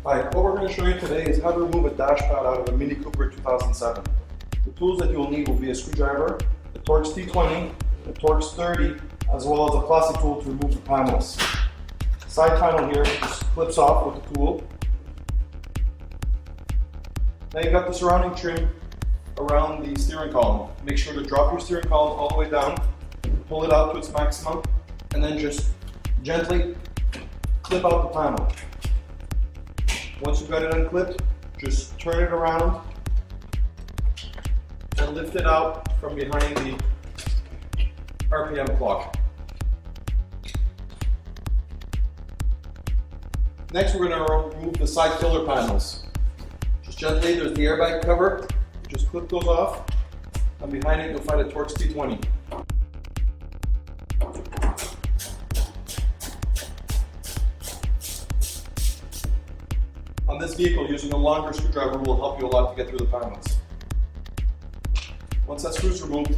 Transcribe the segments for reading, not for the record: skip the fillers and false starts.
Alright, what we're going to show you today is how to remove a dash pad out of a Mini Cooper 2007. The tools that you'll need will be a screwdriver, a Torx T20, a Torx 30, as well as a plastic tool to remove the panels. Side panel here just clips off with the tool. Now you've got the surrounding trim around the steering column. Make sure to drop your steering column all the way down, pull it out to its maximum, and then just gently clip out the panel. Once you've got it unclipped, just turn it around and lift it out from behind the RPM clock. Next, we're going to remove the side pillar panels. Just gently, there's the airbag cover. Just clip those off, and behind it you'll find a Torx T20. On this vehicle, using a longer screwdriver will help you a lot to get through the panels. Once that screw is removed,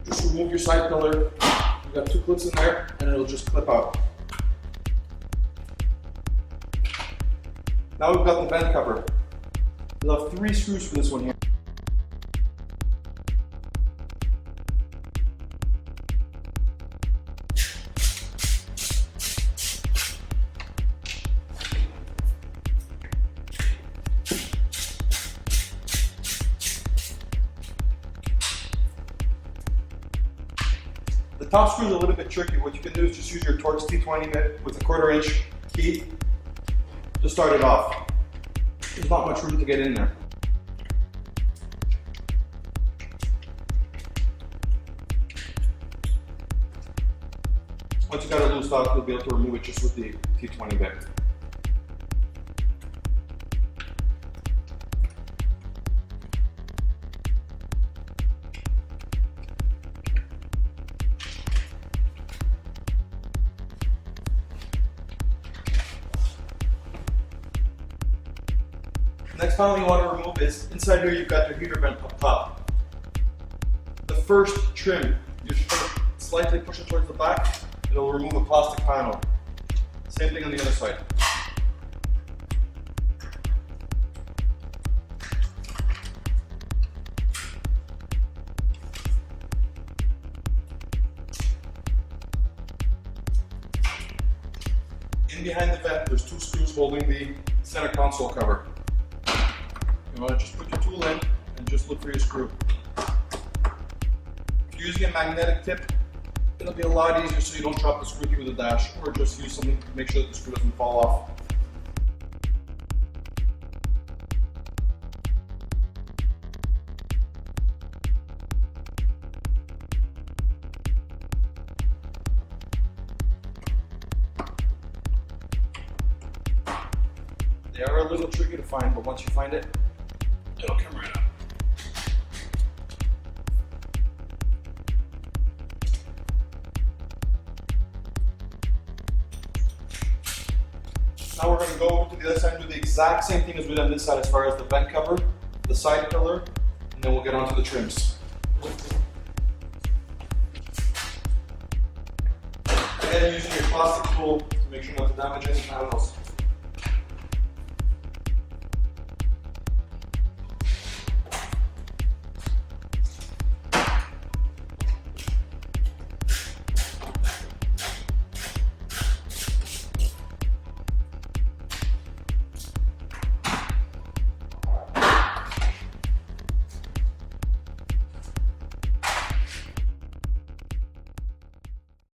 just remove your side pillar. You've got two clips in there, and it'll just clip out. Now we've got the vent cover. You'll have 3 screws for this one here. The top screw is a little bit tricky. What you can do is just use your Torx T20 bit with a 1/4 inch key to start it off. There's not much room to get in there. Once you've got it loosed off, you'll be able to remove it just with the T20 bit. Next panel you want to remove is, inside here you've got your heater vent up top. The first trim, you just slightly push it towards the back, it'll remove a plastic panel. Same thing on the other side. In behind the vent, there's 2 screws holding the center console cover. You want to just put your tool in and just look for your screw. If you're using a magnetic tip, it'll be a lot easier so you don't drop the screw through the dash, or just use something to make sure that the screw doesn't fall off. They are a little tricky to find, but once you find it, it'll come right up. Now we're going to go over to the other side and do the exact same thing as we did on this side as far as the vent cover, the side pillar, and then we'll get onto the trims. Again, using your plastic tool to make sure not to damage any panels.